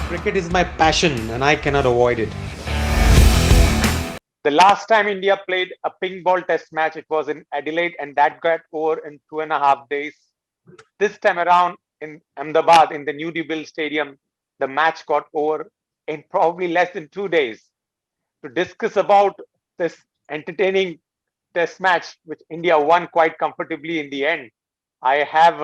Cricket is my passion and I cannot avoid it. The last time India played a pink ball test match, it was in Adelaide, and that got over in 2.5 days. This time around in Ahmedabad, in the newly built stadium, the match got over in probably less than 2 days. To discuss about this entertaining test match, which India won quite comfortably in the end, I have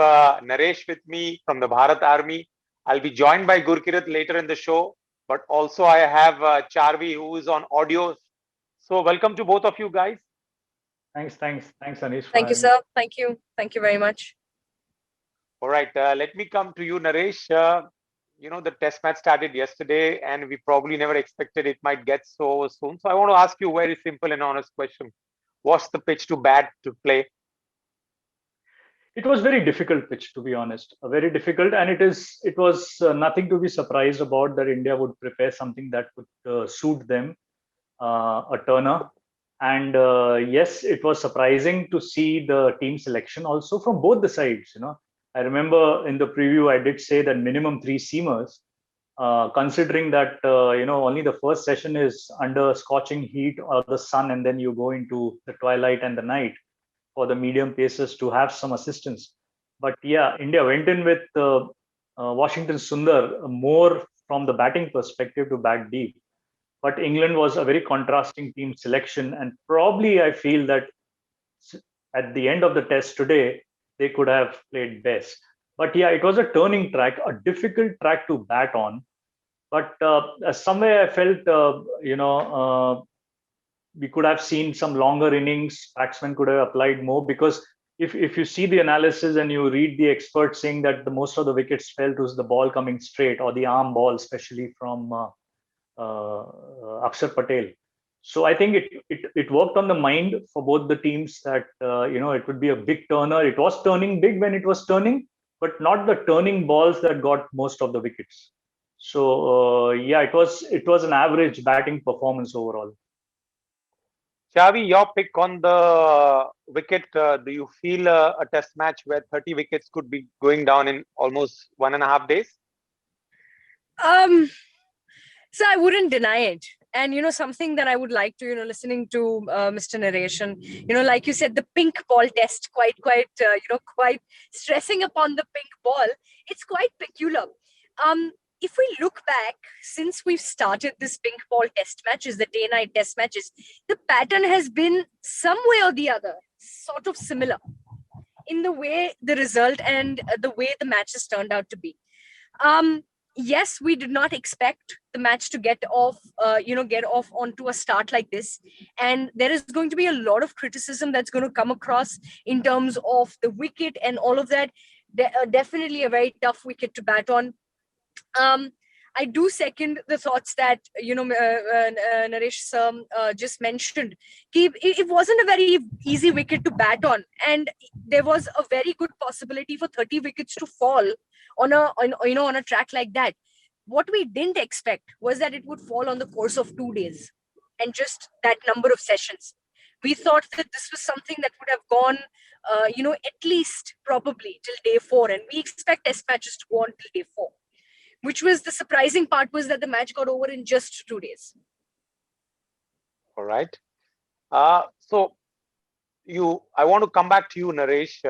Naresh with me from the Bharat Army. I'll be joined by Gurkirat later in the show, but also I have Charvi who is on audio. So welcome to both of you guys. Thanks, Anish, for Thank you, having me. sir. Thank you very much. All right, let me come to you, Naresh. The test match started yesterday, and we probably never expected it might get so soon. So I want to ask you a very simple and honest question: what's the pitch to bat to play? It was very difficult pitch, to be honest. Very difficult, and it was nothing to be surprised about that India would prepare something that would suit them, a turner. And yes, it was surprising to see the team selection also from both the sides. I remember in the preview I did say that minimum three seamers. Considering that only the first session is under scorching heat or the sun, and then you go into the twilight and the night for the medium pacers to have some assistance. But yeah, India went in with Washington Sundar more from the batting perspective to bat deep. But England was a very contrasting team selection, and probably I feel that at the end of the test today, they could have played best. But yeah, it was a turning track, a difficult track to bat on. But somewhere I felt, we could have seen some longer innings. Batsmen could have applied more, because if you see the analysis and you read the experts saying that the most of the wickets fell to the ball coming straight, or the arm ball, especially from Akshar Patel. So I think it worked on the mind for both the teams that it would be a big turner. It was turning big when it was turning, but not the turning balls that got most of the wickets. So yeah, it was an average batting performance overall. Chavi, your pick on the wicket. Do you feel a test match where 30 wickets could be going down in almost 1.5 days? Um, so I wouldn't deny it. And something that I would like to, listening to Mr. Narration, like you said, the pink ball test, quite stressing upon the pink ball. It's quite peculiar. If we look back, since we've started this pink ball test matches, the day-night test matches, the pattern has been some way or the other sort of similar in the way the result and the way the matches turned out to be. Yes, we did not expect the match to get off onto a start like this, and there is going to be a lot of criticism that's going to come across in terms of the wicket and all of that. Definitely a very tough wicket to bat on. I do second the thoughts that Naresh sir just mentioned. It wasn't a very easy wicket to bat on, and there was a very good possibility for 30 wickets to fall on a track like that. What we didn't expect was that it would fall on the course of 2 days and just that number of sessions. We thought that this was something that would have gone, at least probably till day 4, and we expect test matches to go on till day 4. Which was the surprising part, was that the match got over in just 2 days. All right. So I want to come back to you, Naresh.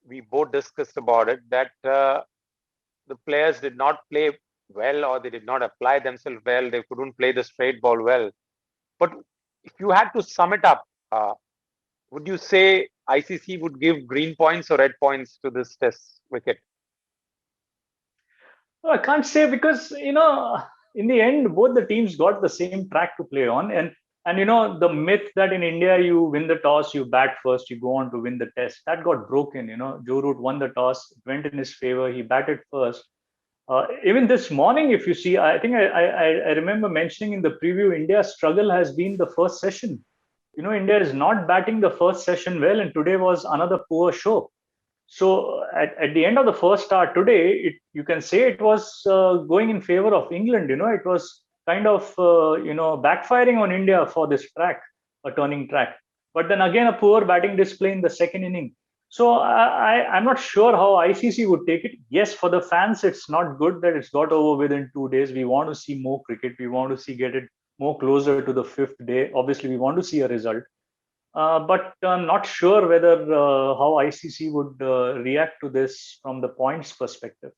We both discussed about it, that the players did not play well, or they did not apply themselves well. They couldn't play the straight ball well. But if you had to sum it up, would you say ICC would give green points or red points to this test wicket? I can't say, because in the end both the teams got the same track to play on, and the myth that in India you win the toss, you bat first, you go on to win the test, that got broken. Joe Root won the toss, it went in his favor, he batted first. Even this morning, if you see, I think I remember mentioning in the preview, India's struggle has been the first session. India is not batting the first session well, and today was another poor show. So at the end of the first start today, you can say it was going in favor of England. It was kind of backfiring on India for this track, a turning track. But then again, a poor batting display in the second inning. So I'm not sure how ICC would take it. Yes, for the fans, it's not good that it's got over within 2 days. We want to see more cricket. We want to see get it more closer to the fifth day. Obviously, we want to see a result. But I'm not sure whether how ICC would react to this from the points perspective.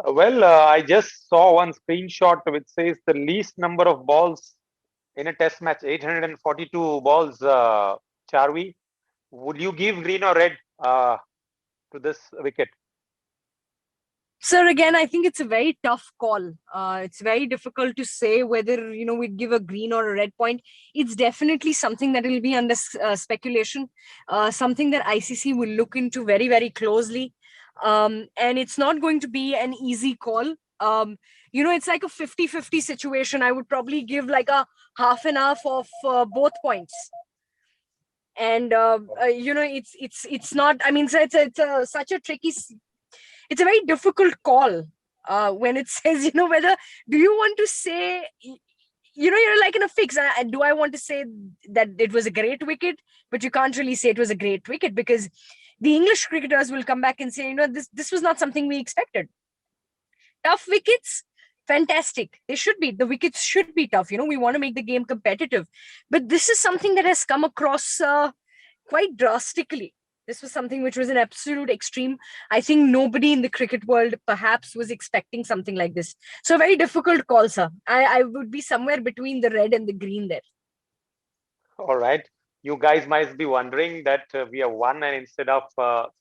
I just saw one screenshot which says the least number of balls in a test match, 842 balls, Charvi. Would you give green or red to this wicket? Sir, again, I think it's a very tough call. It's very difficult to say whether, we'd give a green or a red point. It's definitely something that will be under speculation, something that ICC will look into very, very closely. And it's not going to be an easy call. It's like a 50-50 situation. I would probably give like a half and half of both points. And it's not. I mean, it's such a tricky. It's a very difficult call when it says, whether do you want to say, you're like in a fix. Do I want to say that it was a great wicket? But you can't really say it was a great wicket because the English cricketers will come back and say, this was not something we expected. Tough wickets, fantastic. They should be. The wickets should be tough. We want to make the game competitive. But this is something that has come across quite drastically. This was something which was an absolute extreme. I think nobody in the cricket world perhaps was expecting something like this. So a very difficult call, sir. I would be somewhere between the red and the green there. All right. You guys might be wondering that we have won, and instead of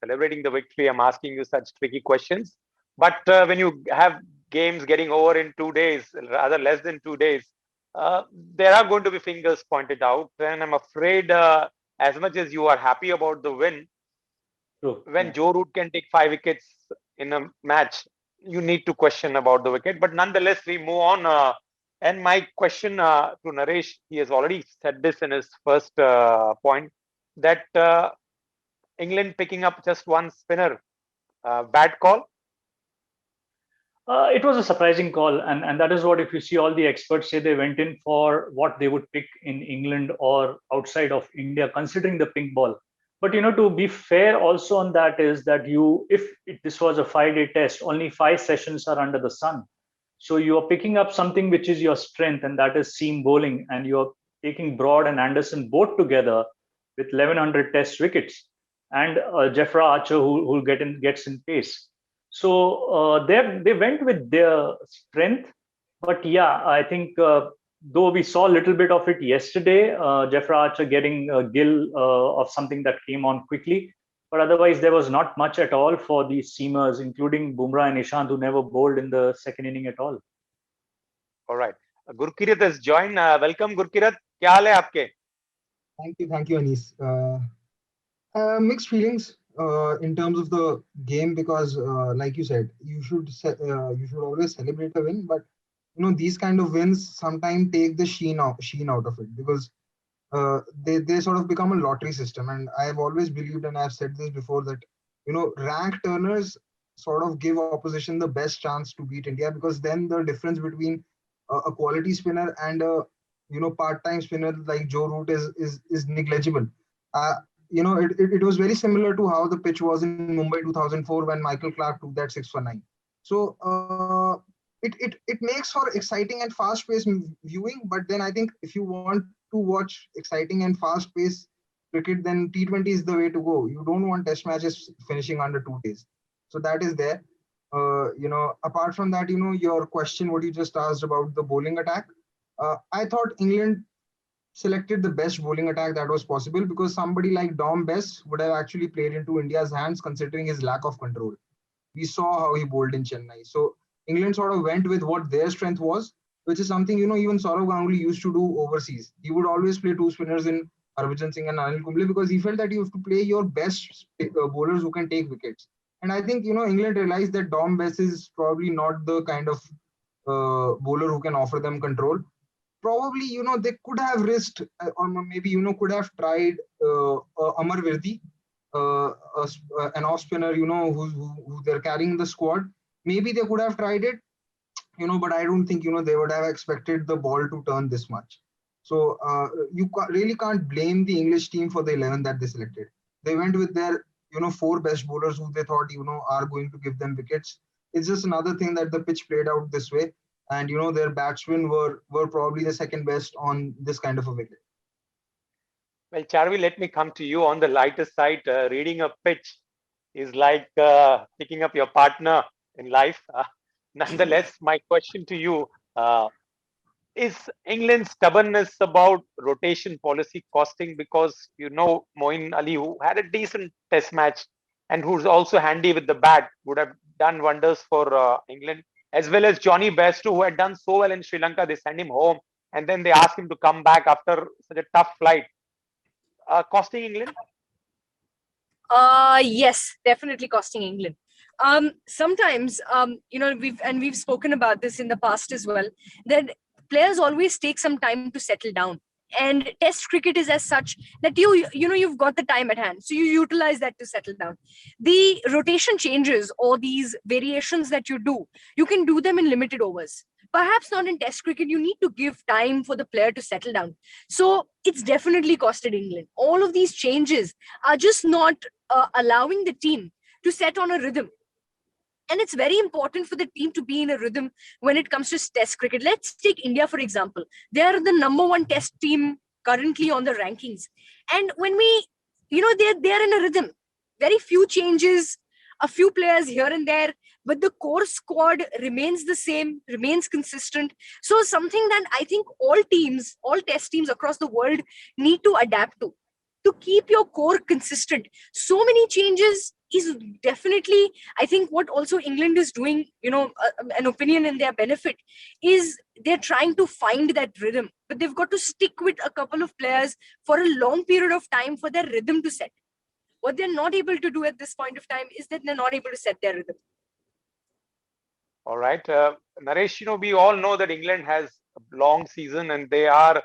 celebrating the victory, I'm asking you such tricky questions. But when you have games getting over in 2 days, rather less than 2 days, there are going to be fingers pointed out. And I'm afraid as much as you are happy about the win, when Joe Root can take 5 wickets in a match, you need to question about the wicket. But nonetheless, we move on. And my question to Naresh, he has already said this in his first point, that England picking up just one spinner, bad call? It was a surprising call, and that is what, if you see, all the experts say they went in for what they would pick in England or outside of India, considering the pink ball. But to be fair also on that is that if this was a 5-day test, only 5 sessions are under the sun. So you are picking up something which is your strength, and that is seam bowling, and you're taking Broad and Anderson both together with 1100 test wickets, and Jeffra Archer who gets in pace. So they went with their strength. But yeah, I think though we saw a little bit of it yesterday, Jeffra Archer getting a gill of something that came on quickly. But otherwise, there was not much at all for these seamers, including Bumrah and Ishant, who never bowled in the second inning at all. All right. Gurkirat has joined. Welcome, Gurkirat. Kya haal hai aapke? Thank you, Anis. Mixed feelings in terms of the game because, like you said, you should always celebrate a win. But these kind of wins sometimes take the sheen out of it because they sort of become a lottery system. And I've always believed, and I've said this before, that rank turners sort of give opposition the best chance to beat India, because then the difference between a quality spinner and a part-time spinner like Joe Root is negligible. It was very similar to how the pitch was in Mumbai 2004 when Michael Clark took that 6 for 9. So it makes for exciting and fast-paced viewing. But then I think if you want to watch exciting and fast-paced cricket, then T20 is the way to go. You don't want test matches finishing under 2 days. So that is there. Apart from that, your question, what you just asked about the bowling attack, I thought England selected the best bowling attack that was possible, because somebody like Dom Bess would have actually played into India's hands considering his lack of control. We saw how he bowled in Chennai. So England sort of went with what their strength was, which is something, even Saurav Ganguly used to do overseas. He would always play 2 spinners in Harbhajan Singh and Anil Kumble because he felt that you have to play your best bowlers who can take wickets. And I think, England realized that Dom Bess is probably not the kind of bowler who can offer them control. Probably, they could have risked, or maybe, could have tried Amar Virdi, an off spinner, who they're carrying the squad. Maybe they could have tried it, but I don't think, they would have expected the ball to turn this much. So really can't blame the English team for the 11 that they selected. They went with their, four best bowlers who they thought, are going to give them wickets. It's just another thing that the pitch played out this way. And, their batsmen were probably the second best on this kind of a wicket. Well, Charvi, let me come to you on the lighter side. Reading a pitch is like picking up your partner in life. Nonetheless, my question to you, is England's stubbornness about rotation policy costing? Because Moeen Ali, who had a decent test match and who's also handy with the bat, would have done wonders for England, as well as Johnny Bairstow, who had done so well in Sri Lanka. They send him home and then they ask him to come back after such a tough flight. Costing England? Yes, definitely costing England. Sometimes, we've spoken about this in the past as well, that players always take some time to settle down. And test cricket is as such that you've got the time at hand. So you utilize that to settle down. The rotation changes or these variations that you can do them in limited overs. Perhaps not in test cricket. You need to give time for the player to settle down. So it's definitely costed England. All of these changes are just not allowing the team to set on a rhythm. And it's very important for the team to be in a rhythm when it comes to test cricket. Let's take India, for example. They are the number one test team currently on the rankings. And when they're in a rhythm, very few changes, a few players here and there, but the core squad remains the same, remains consistent. So something that I think all test teams across the world need to adapt to keep your core consistent. So many changes is definitely, I think, what also England is doing, an opinion in their benefit, is they're trying to find that rhythm, but they've got to stick with a couple of players for a long period of time for their rhythm to set. What they're not able to do at this point of time is that they're not able to set their rhythm. All right. Naresh, we all know that England has a long season and they are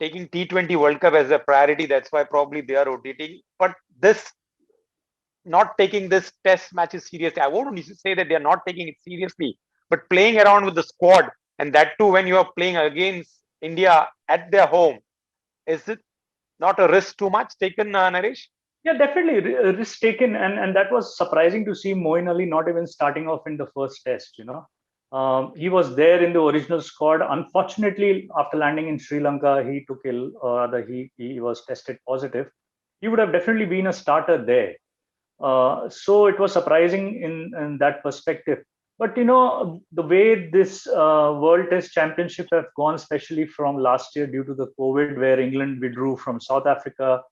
taking T20 World Cup as a priority. That's why probably they are rotating. But not taking this test matches seriously. I won't say that they are not taking it seriously, but playing around with the squad, and that too when you are playing against India at their home, is it not a risk too much taken, Naresh? Yeah, definitely risk taken, and that was surprising to see Moeen Ali not even starting off in the first test. He was there in the original squad. Unfortunately, after landing in Sri Lanka, he took ill, or rather he was tested positive. He would have definitely been a starter there. So it was surprising in that perspective. But the way this World Test Championship have gone, especially from last year due to the COVID, where England withdrew from South Africa,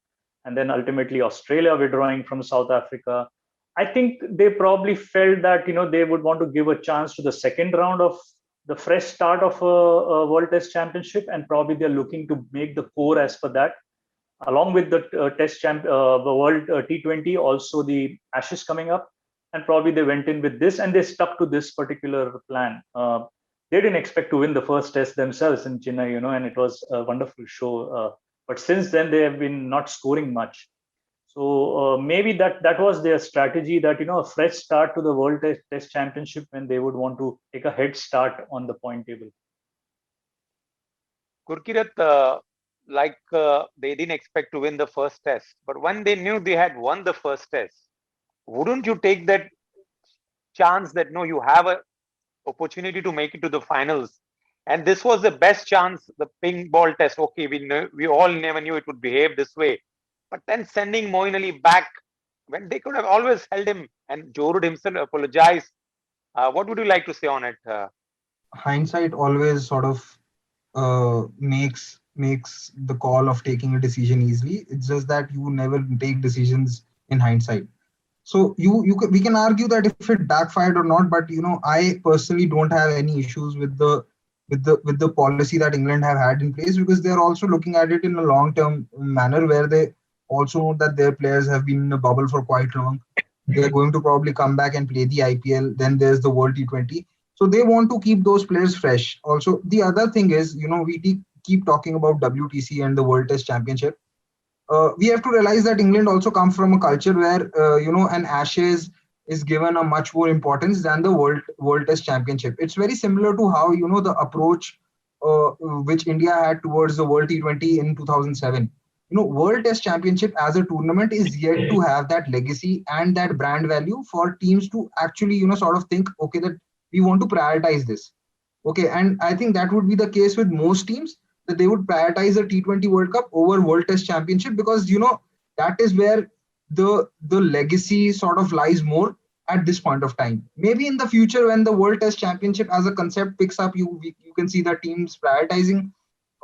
and then ultimately Australia withdrawing from South Africa, I think they probably felt that they would want to give a chance to the second round of the fresh start of a World Test Championship, and probably they're looking to make the core as per that. Along with the the World T20, also the Ashes coming up, and probably they went in with this and they stuck to this particular plan. They didn't expect to win the first test themselves in Chennai, and it was a wonderful show. But since then, they have been not scoring much. So maybe that was their strategy, that a fresh start to the World Test Championship when they would want to take a head start on the point table. Gurkirat, they didn't expect to win the first test, but when they knew they had won the first test, wouldn't you take that chance that no, you have an opportunity to make it to the finals, and this was the best chance, the pink ball test? Okay, we all never knew it would behave this way, but then sending Moeen Ali back when they could have always held him, and Joe Root himself apologized. What would you like to say on it? Hindsight always sort of makes the call of taking a decision easily. It's just that you never take decisions in hindsight. So we can argue that if it backfired or not, but I personally don't have any issues with the policy that England have had in place, because they're also looking at it in a long-term manner, where they also know that their players have been in a bubble for quite long. They're going to probably come back and play the IPL. Then there's the World T20. So they want to keep those players fresh. Also, the other thing is, we keep talking about WTC and the World Test Championship. We have to realize that England also comes from a culture where, an Ashes is given a much more importance than the World Test Championship. It's very similar to how, the approach which India had towards the World T20 in 2007. World Test Championship as a tournament is yet to have that legacy and that brand value for teams to actually, sort of think, okay, that we want to prioritize this. Okay, and I think that would be the case with most teams, that they would prioritize the T20 World Cup over World Test Championship, because that is where the legacy sort of lies more at this point of time. Maybe in the future, when the World Test Championship as a concept picks up, you can see the teams prioritizing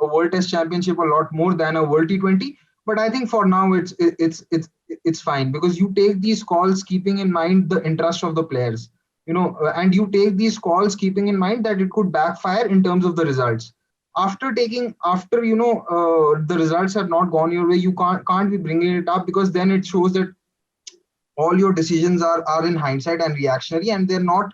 a World Test Championship a lot more than a World T20. But I think for now it's fine, because you take these calls keeping in mind the interest of the players, and you take these calls keeping in mind that it could backfire in terms of the results. After the results have not gone your way, you can't be bringing it up, because then it shows that all your decisions are in hindsight and reactionary, and they're not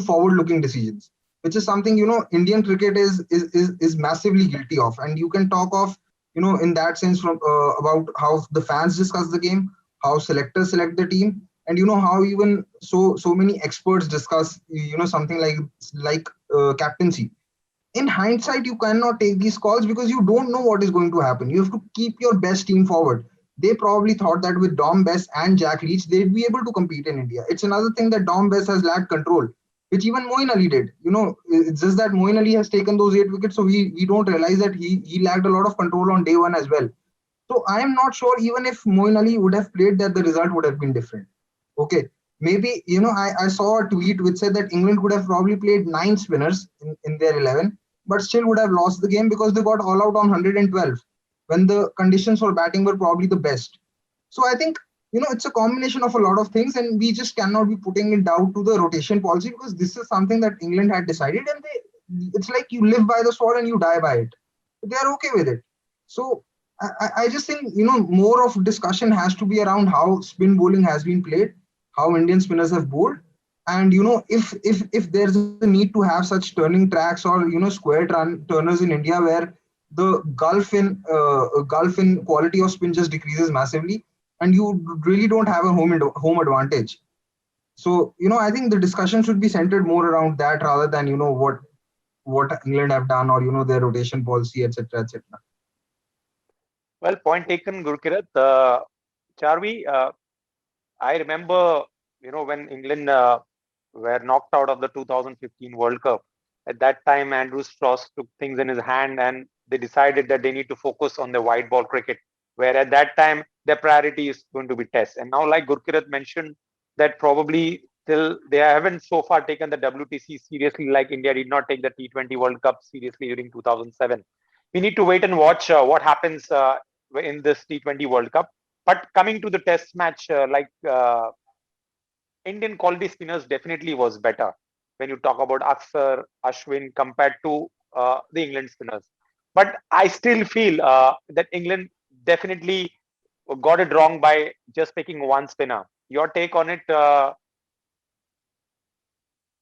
forward looking decisions, which is something Indian cricket is massively guilty of. And you can talk of in that sense from about how the fans discuss the game, how selectors select the team, and how even so many experts discuss something like captaincy. In hindsight, you cannot take these calls, because you don't know what is going to happen. You have to keep your best team forward. They probably thought that with Dom Bess and Jack Leach, they'd be able to compete in India. It's another thing that Dom Bess has lacked control, which even Moeen Ali did. It's just that Moeen Ali has taken those 8 wickets, so we don't realize that he lacked a lot of control on day one as well. So I am not sure, even if Moeen Ali would have played, that the result would have been different. Okay, maybe, I saw a tweet which said that England could have probably played 9 spinners in their 11, but still would have lost the game, because they got all out on 112 when the conditions for batting were probably the best. So I think, it's a combination of a lot of things, and we just cannot be putting in doubt to the rotation policy, because this is something that England had decided, and it's like you live by the sword and you die by it. They are okay with it. So I just think, more of discussion has to be around how spin bowling has been played, how Indian spinners have bowled. And if there's a need to have such turning tracks or square turners in India, where the gulf in quality of spin just decreases massively, and you really don't have a home advantage. So I think the discussion should be centered more around that, rather than what England have done, or their rotation policy, etc., etc. Well, point taken, Gurkirat. Charvi, I remember, when England were knocked out of the 2015 World Cup. At that time, Andrew Strauss took things in his hand, and they decided that they need to focus on the white ball cricket, where at that time their priority is going to be Test. And now, like Gurkirat mentioned, that probably till they haven't so far taken the WTC seriously, like India did not take the T20 World Cup seriously during 2007. We need to wait and watch what happens in this T20 World Cup. But coming to the Test match, Indian quality spinners definitely was better when you talk about Akshar, Ashwin compared to the England spinners. But I still feel that England definitely got it wrong by just picking one spinner. Your take on it?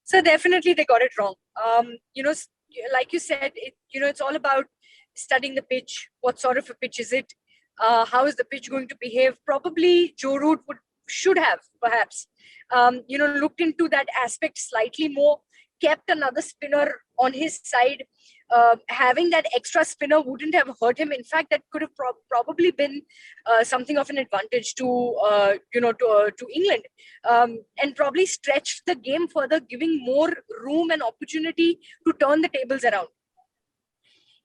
So definitely they got it wrong. Like you said, it's all about studying the pitch. What sort of a pitch is it? How is the pitch going to behave? Probably Joe Root should have perhaps looked into that aspect slightly more, kept another spinner on his side. Having that extra spinner wouldn't have hurt him. In fact, that could have probably been something of an advantage to England, and probably stretched the game further, giving more room and opportunity to turn the tables around.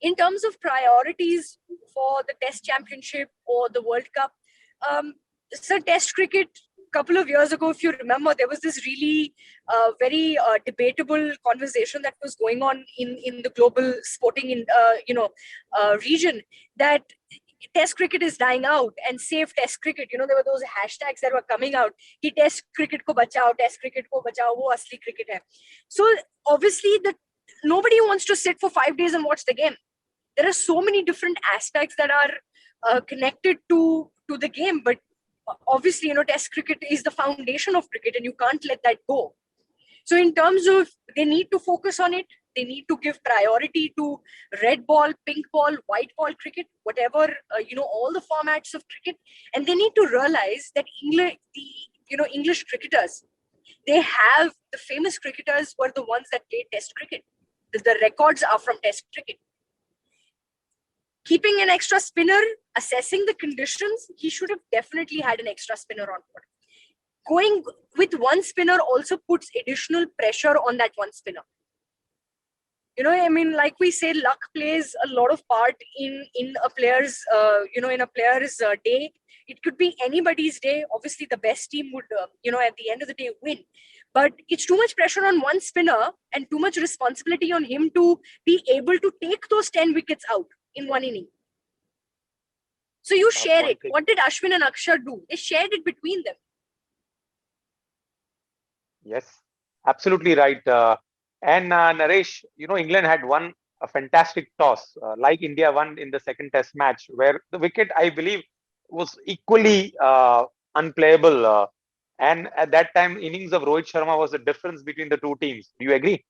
In terms of priorities for the Test Championship or the World Cup, so Test cricket, couple of years ago, if you remember, there was this really very debatable conversation that was going on in the global sporting region, that Test cricket is dying out and save Test cricket. There were those hashtags that were coming out. Ki Test cricket ko bachao, Test cricket ko bachao, wo asli cricket hai. So obviously, nobody wants to sit for 5 days and watch the game. There are so many different aspects that are connected to the game, but obviously, Test cricket is the foundation of cricket, and you can't let that go. So in terms of, they need to focus on it. They need to give priority to red ball, pink ball, white ball cricket, whatever, all the formats of cricket. And they need to realize that English cricketers, they have the famous cricketers were the ones that played Test cricket. The records are from Test cricket. keeping an extra spinner, assessing the conditions, he should have definitely had an extra spinner on board. Going with one spinner also puts additional pressure on that one spinner. I mean, like we say, luck plays a lot of part in a player's, in a player's day. It could be anybody's day. Obviously, the best team would, at the end of the day, win. But it's too much pressure on one spinner and too much responsibility on him to be able to take those 10 wickets out in one inning. So you share it. What did Ashwin and Akshar do? They shared it between them. Yes, absolutely right. And Naresh, England had won a fantastic toss, like India won in the second test match, where the wicket, I believe, was equally unplayable. And at that time, innings of Rohit Sharma was the difference between the two teams. Do you agree?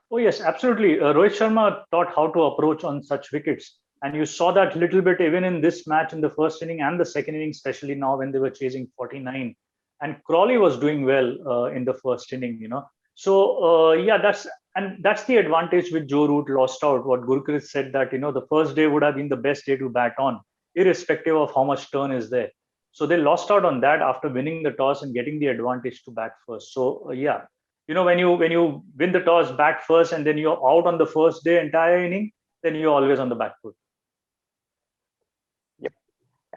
Oh, yes, absolutely. Rohit Sharma taught how to approach on such wickets. And you saw that little bit even in this match in the first inning and the second inning, especially now when they were chasing 49. And Crawley was doing well in the first inning, So, that's the advantage which Joe Root lost out. What Gurpreet said that, the first day would have been the best day to bat on, irrespective of how much turn is there. So they lost out on that after winning the toss and getting the advantage to bat first. So, when you win the toss, bat first, and then you're out on the first day entire inning, then you're always on the back foot. Yep.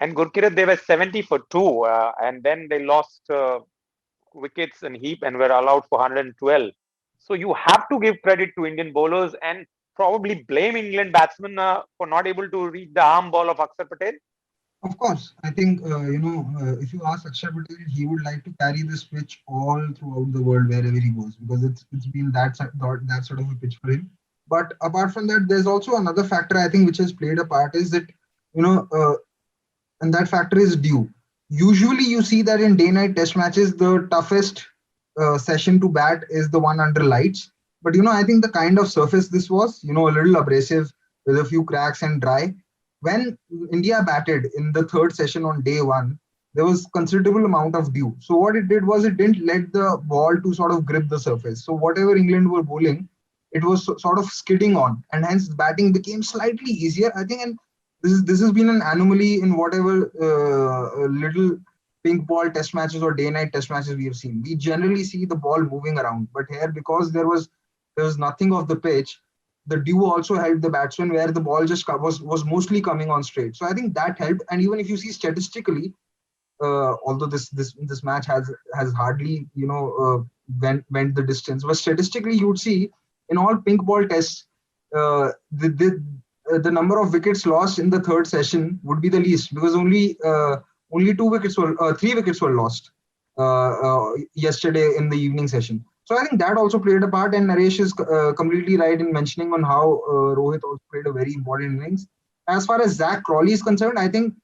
And Gurpreet, they were 70 for 2, and then they lost wickets in heap and were allowed for 112. So you have to give credit to Indian bowlers and probably blame England batsmen for not able to reach the arm ball of Akshar Patel. Of course, I think, if you ask Akshar Patel, he would like to carry this pitch all throughout the world wherever he goes, because it's been that sort of a pitch for him. But apart from that, there's also another factor I think which has played a part is that, and that factor is dew. Usually you see that in day-night test matches, the toughest session to bat is the one under lights. But, I think the kind of surface this was, a little abrasive with a few cracks and dry. When India batted in the third session on day one, there was considerable amount of dew. So what it did was it didn't let the ball to sort of grip the surface. So whatever England were bowling, it was sort of skidding on, and hence batting became slightly easier, I think. And this has been an anomaly in whatever little pink ball test matches or day-night test matches we have seen. We generally see the ball moving around, but here, because there was nothing of the pitch, the dew also helped the batsman, where the ball just was mostly coming on straight. So I think that helped. And even if you see statistically, although this match has hardly went the distance, but statistically you would see in all pink ball tests, the number of wickets lost in the third session would be the least, because only 3 wickets were lost yesterday in the evening session. So I think that also played a part, and Naresh is completely right in mentioning on how Rohit also played a very important innings. As far as Zach Crawley is concerned, I think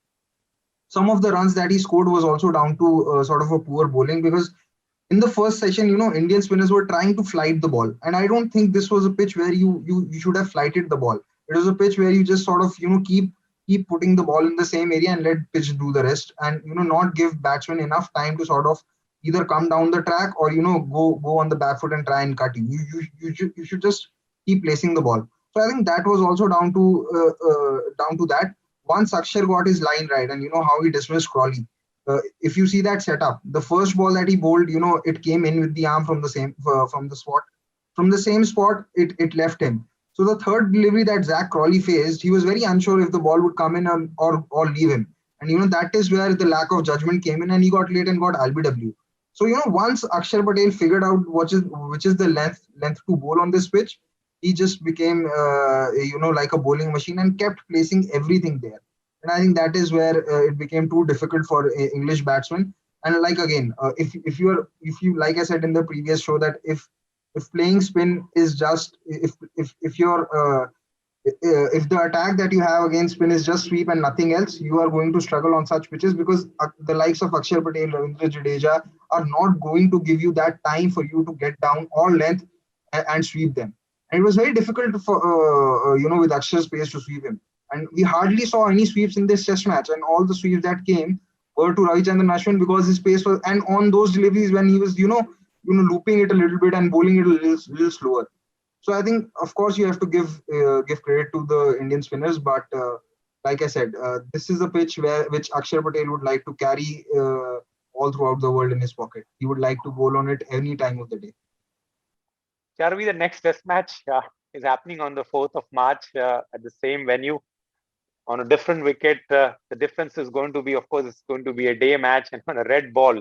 some of the runs that he scored was also down to sort of a poor bowling, because in the first session, Indian spinners were trying to flight the ball, and I don't think this was a pitch where you should have flighted the ball. It was a pitch where you just sort of keep putting the ball in the same area and let pitch do the rest, and not give batsmen enough time to sort of either come down the track or go on the back foot and try and cut you. You should just keep placing the ball. So I think that was also down to that. Once Akshar got his line right, and how he dismissed Crawley. If you see that setup, the first ball that he bowled, it came in with the arm from the same spot. From the same spot, it left him. So the third delivery that Zach Crawley faced, he was very unsure if the ball would come in or leave him. And that is where the lack of judgment came in, and he got late and got LBW. So once Akshar Patel figured out which is the length to bowl on this pitch, he just became like a bowling machine and kept placing everything there. And I think that is where it became too difficult for English batsmen. And like again, if you like I said in the previous show, that if playing spin is just if the attack that you have against spin is just sweep and nothing else, you are going to struggle on such pitches, because the likes of Akshar Patel, Ravindra Jadeja are not going to give you that time for you to get down all length and sweep them. And it was very difficult for with Akshar's pace to sweep him. And we hardly saw any sweeps in this test match, and all the sweeps that came were to Ravichandran Ashwin, because his pace was, and on those deliveries when he was looping it a little bit and bowling it a little slower. So I think, of course, you have to give credit to the Indian spinners, but like I said, this is a pitch which Akshar Patel would like to carry all throughout the world in his pocket. He would like to bowl on it any time of the day. Charvi, the next test match is happening on the 4th of March at the same venue on a different wicket. The difference is going to be, of course, it's going to be a day match and on a red ball.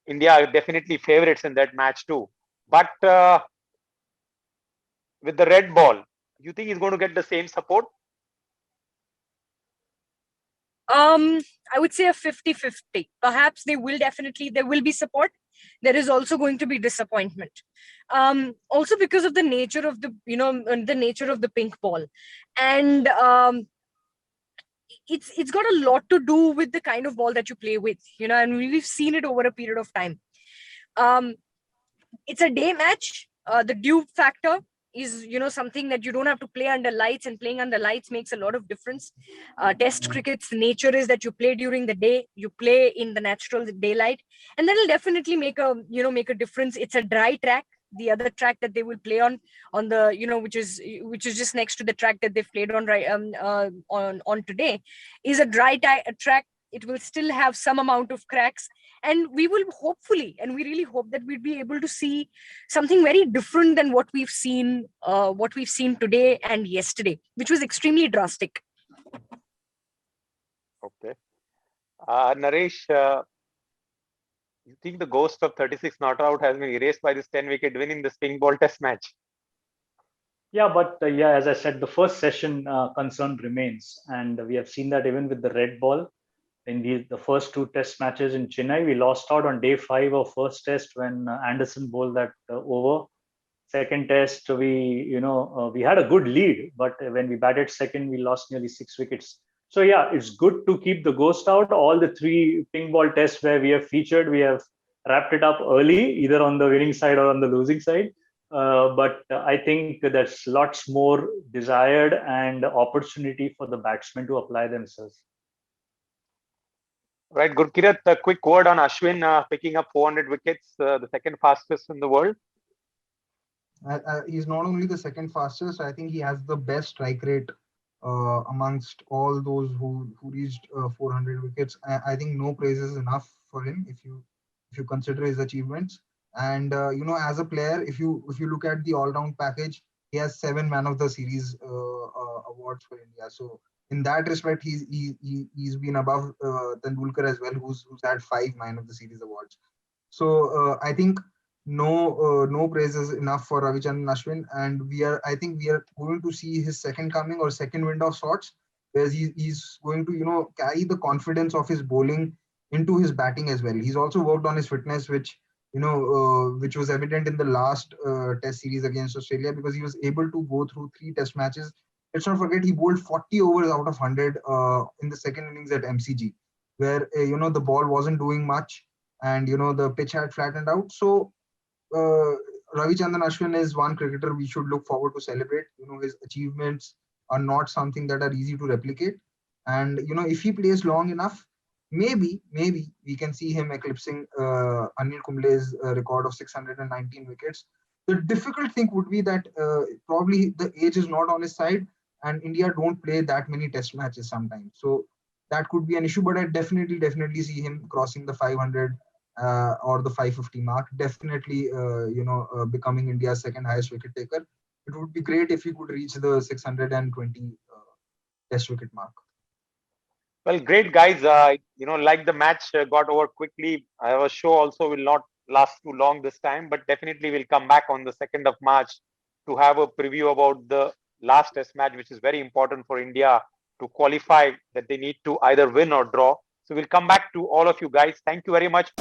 India are definitely favorites in that match too. But with the red ball, you think he's going to get the same support? I would say a 50-50. Perhaps there will be support. There is also going to be disappointment. Also because of the nature of the pink ball. And it's got a lot to do with the kind of ball that you play with, and we've seen it over a period of time. It's a day match. The dew factor is something that you don't have to play under lights, and playing under lights makes a lot of difference. Test cricket's nature is that you play during the day, you play in the natural daylight, and that'll definitely make a difference. It's a dry track. The other track that they will play on the which is just next to the track that they've played on on today is a dry track. It will still have some amount of cracks, and we will hopefully, and we really hope that we'll be able to see something very different than what we've seen today and yesterday, which was extremely drastic. Okay. Naresh, you think the ghost of 36 not out has been erased by this 10-wicket win in the pink ball test match? Yeah, but as I said, the first session concern remains, and we have seen that even with the red ball in the first two test matches in Chennai. We lost out on day 5 of first test when Anderson bowled that over. Second test, we had a good lead, but when we batted second, we lost nearly 6 wickets. So yeah, it's good to keep the ghost out. All the 3 pink ball tests where we have featured, we have wrapped it up early, either on the winning side or on the losing side. But I think there's lots more desired and opportunity for the batsmen to apply themselves. Right, Gurkirat, a quick word on Ashwin picking up 400 wickets, the second fastest in the world. He's not only the second fastest, I think he has the best strike rate amongst all those who reached 400 wickets. I think no praise is enough for him if you consider his achievements. And as a player, if you look at the all-round package, he has 7 Man of the Series awards for India. So in that respect, he's been above Tendulkar as well, who's had 5 Man of the Series awards. So I think no praise is enough for Ravichandran Ashwin, and I think we are going to see his second coming or second wind of sorts, where he's going to carry the confidence of his bowling into his batting as well. He's also worked on his fitness, which was evident in the last test series against Australia, because he was able to go through 3 test matches. Let's not forget he bowled 40 overs out of 100 in the second innings at MCG, where the ball wasn't doing much, and the pitch had flattened out. So Ravichandran Ashwin is one cricketer we should look forward to celebrate. His achievements are not something that are easy to replicate, and if he plays long enough, maybe we can see him eclipsing Anil Kumble's record of 619 wickets. The difficult thing would be that probably the age is not on his side, and India don't play that many test matches sometimes. So that could be an issue, but I definitely see him crossing the 500 or the 550 mark. Definitely, becoming India's second highest wicket taker. It would be great if he could reach the 620 test wicket mark. Well, great guys. Like the match got over quickly. Our show also will not last too long this time, but definitely we'll come back on the 2nd of March to have a preview about the last test match, which is very important for India to qualify, that they need to either win or draw. So we'll come back to all of you guys. Thank you very much.